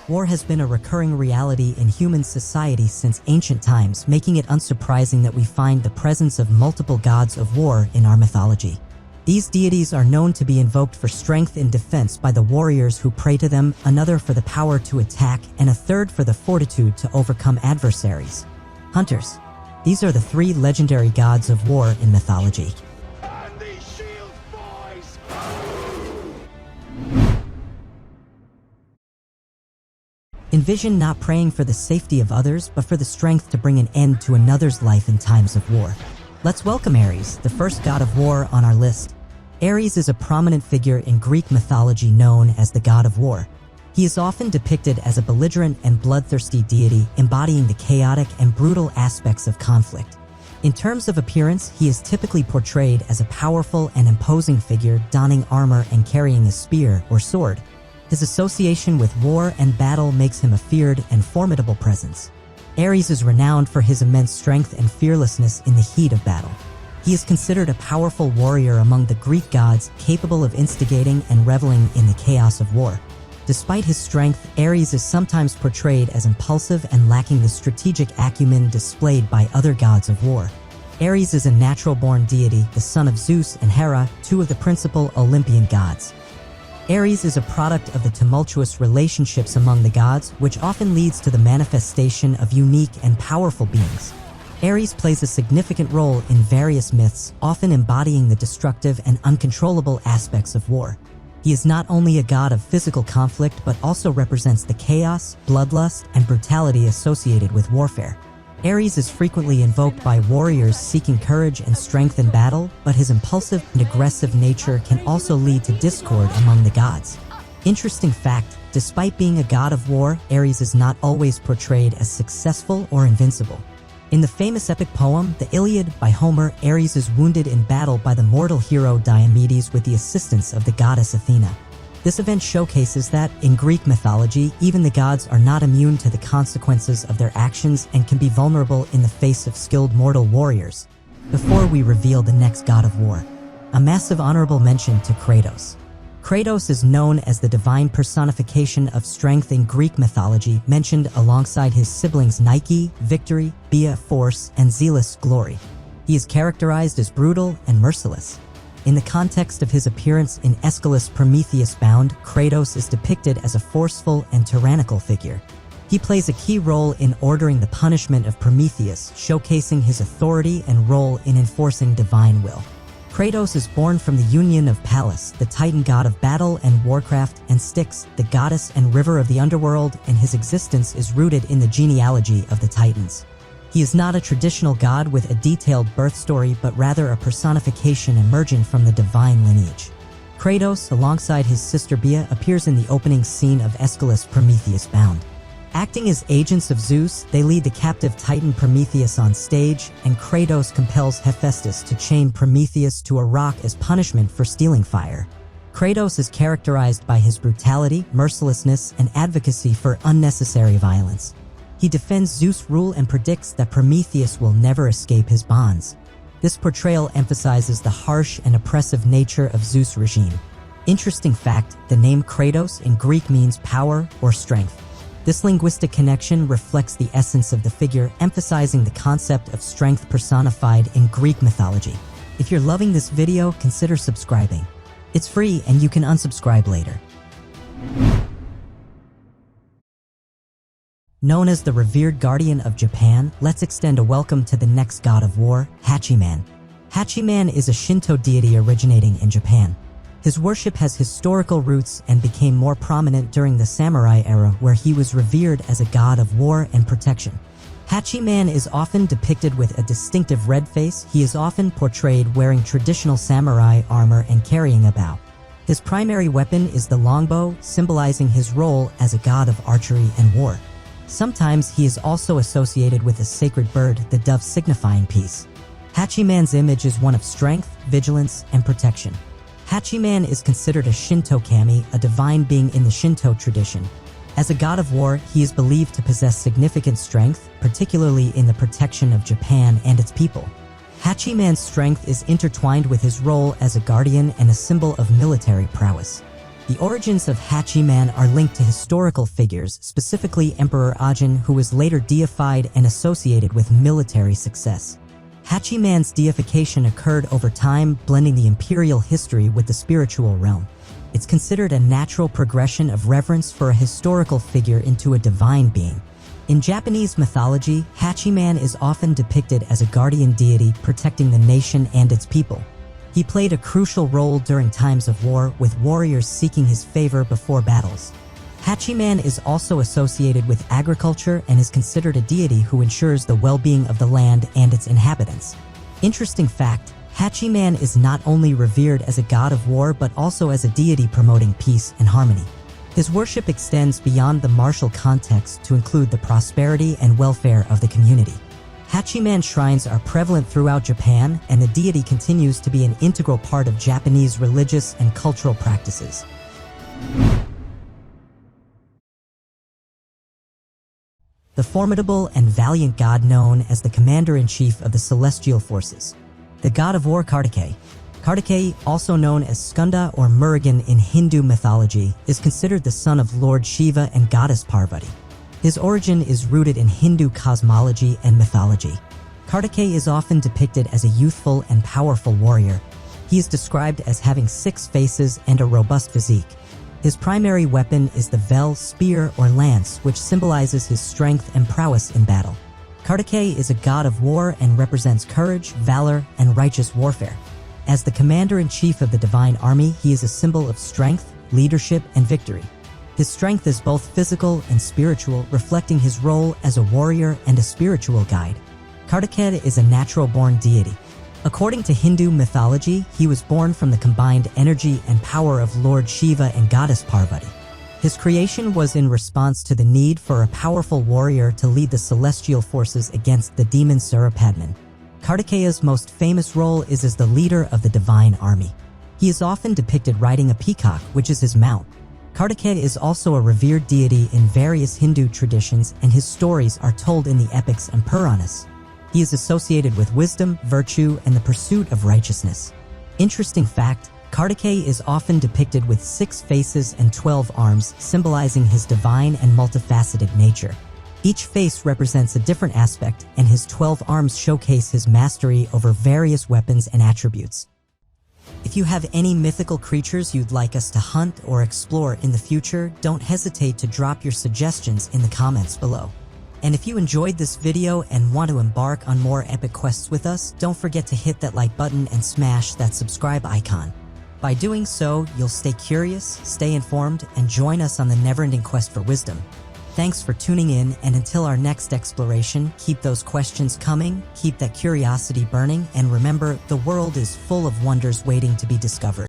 War has been a recurring reality in human society since ancient times, making it unsurprising that we find the presence of multiple gods of war in our mythology. These deities are known to be invoked for strength and defense by the warriors who pray to them, another for the power to attack, and a third for the fortitude to overcome adversaries. Hunters. These are the three legendary gods of war in mythology. Envision not praying for the safety of others, but for the strength to bring an end to another's life in times of war. Let's welcome Aries, the first god of war on our list. Aries is a prominent figure in Greek mythology known as the god of war. He is often depicted as a belligerent and bloodthirsty deity, embodying the chaotic and brutal aspects of conflict. In terms of appearance, he is typically portrayed as a powerful and imposing figure, donning armor and carrying a spear or sword. His association with war and battle makes him a feared and formidable presence. Aries is renowned for his immense strength and fearlessness in the heat of battle. He is considered a powerful warrior among the Greek gods, capable of instigating and reveling in the chaos of war. Despite his strength, Aries is sometimes portrayed as impulsive and lacking the strategic acumen displayed by other gods of war. Aries is a natural-born deity, the son of Zeus and Hera, two of the principal Olympian gods. Aries is a product of the tumultuous relationships among the gods, which often leads to the manifestation of unique and powerful beings. Aries plays a significant role in various myths, often embodying the destructive and uncontrollable aspects of war. He is not only a god of physical conflict, but also represents the chaos, bloodlust, and brutality associated with warfare. Aries is frequently invoked by warriors seeking courage and strength in battle, but his impulsive and aggressive nature can also lead to discord among the gods. Interesting fact, despite being a god of war, Aries is not always portrayed as successful or invincible. In the famous epic poem, The Iliad by Homer, Aries is wounded in battle by the mortal hero Diomedes with the assistance of the goddess Athena. This event showcases that, in Greek mythology, even the gods are not immune to the consequences of their actions and can be vulnerable in the face of skilled mortal warriors. Before we reveal the next god of war, a massive honorable mention to Kratos. Kratos is known as the divine personification of strength in Greek mythology, mentioned alongside his siblings Nike, victory, Bia, force, and Zealous, glory. He is characterized as brutal and merciless. In the context of his appearance in Aeschylus' Prometheus Bound, Kratos is depicted as a forceful and tyrannical figure. He plays a key role in ordering the punishment of Prometheus, showcasing his authority and role in enforcing divine will. Kratos is born from the union of Pallas, the Titan god of battle and warcraft, and Styx, the goddess and river of the underworld, and his existence is rooted in the genealogy of the Titans. He is not a traditional god with a detailed birth story, but rather a personification emerging from the divine lineage. Kratos, alongside his sister Bia, appears in the opening scene of Aeschylus' Prometheus Bound. Acting as agents of Zeus, they lead the captive Titan Prometheus on stage, and Kratos compels Hephaestus to chain Prometheus to a rock as punishment for stealing fire. Kratos is characterized by his brutality, mercilessness, and advocacy for unnecessary violence. He defends Zeus' rule and predicts that Prometheus will never escape his bonds. This portrayal emphasizes the harsh and oppressive nature of Zeus' regime. Interesting fact, the name Kratos in Greek means power or strength. This linguistic connection reflects the essence of the figure, emphasizing the concept of strength personified in Greek mythology. If you're loving this video, consider subscribing. It's free and you can unsubscribe later. Known as the revered guardian of Japan, let's extend a welcome to the next god of war, Hachiman. Hachiman is a Shinto deity originating in Japan. His worship has historical roots and became more prominent during the samurai era, where he was revered as a god of war and protection. Hachiman is often depicted with a distinctive red face. He is often portrayed wearing traditional samurai armor and carrying a bow. His primary weapon is the longbow, symbolizing his role as a god of archery and war. Sometimes he is also associated with a sacred bird, the dove, signifying peace. Hachiman's image is one of strength, vigilance, and protection. Hachiman is considered a Shinto kami, a divine being in the Shinto tradition. As a god of war, he is believed to possess significant strength, particularly in the protection of Japan and its people. Hachiman's strength is intertwined with his role as a guardian and a symbol of military prowess. The origins of Hatchi Man are linked to historical figures, specifically Emperor Ajin, who was later deified and associated with military success. Hatchi Man's deification occurred over time, blending the imperial history with the spiritual realm. It's considered a natural progression of reverence for a historical figure into a divine being. In Japanese mythology, Hatchi Man is often depicted as a guardian deity protecting the nation and its people. He played a crucial role during times of war, with warriors seeking his favor before battles. Hatchi Man is also associated with agriculture and is considered a deity who ensures the well-being of the land and its inhabitants. Interesting fact, Hatchi Man is not only revered as a god of war but also as a deity promoting peace and harmony. His worship extends beyond the martial context to include the prosperity and welfare of the community. Hachiman shrines are prevalent throughout Japan, and the deity continues to be an integral part of Japanese religious and cultural practices. The formidable and valiant god known as the commander-in-chief of the celestial forces. The god of war Kartikeya. Kartikeya, also known as Skanda or Murugan in Hindu mythology, is considered the son of Lord Shiva and goddess Parvati. His origin is rooted in Hindu cosmology and mythology. Kartikeya is often depicted as a youthful and powerful warrior. He is described as having 6 faces and a robust physique. His primary weapon is the vel, spear, or lance, which symbolizes his strength and prowess in battle. Kartikeya is a god of war and represents courage, valor, and righteous warfare. As the commander-in-chief of the divine army, he is a symbol of strength, leadership, and victory. His strength is both physical and spiritual, reflecting his role as a warrior and a spiritual guide. Kartikeya is a natural-born deity. According to Hindu mythology, he was born from the combined energy and power of Lord Shiva and goddess Parvati. His creation was in response to the need for a powerful warrior to lead the celestial forces against the demon Surapadman. Kartikeya's most famous role is as the leader of the divine army. He is often depicted riding a peacock, which is his mount. Kartikeya is also a revered deity in various Hindu traditions, and his stories are told in the epics and Puranas. He is associated with wisdom, virtue, and the pursuit of righteousness. Interesting fact, Kartikeya is often depicted with 6 faces and 12 arms, symbolizing his divine and multifaceted nature. Each face represents a different aspect, and his 12 arms showcase his mastery over various weapons and attributes. If you have any mythical creatures you'd like us to hunt or explore in the future, don't hesitate to drop your suggestions in the comments below. And if you enjoyed this video and want to embark on more epic quests with us, don't forget to hit that like button and smash that subscribe icon. By doing so, you'll stay curious, stay informed, and join us on the never-ending quest for wisdom. Thanks for tuning in, and until our next exploration, keep those questions coming, keep that curiosity burning, and remember, the world is full of wonders waiting to be discovered.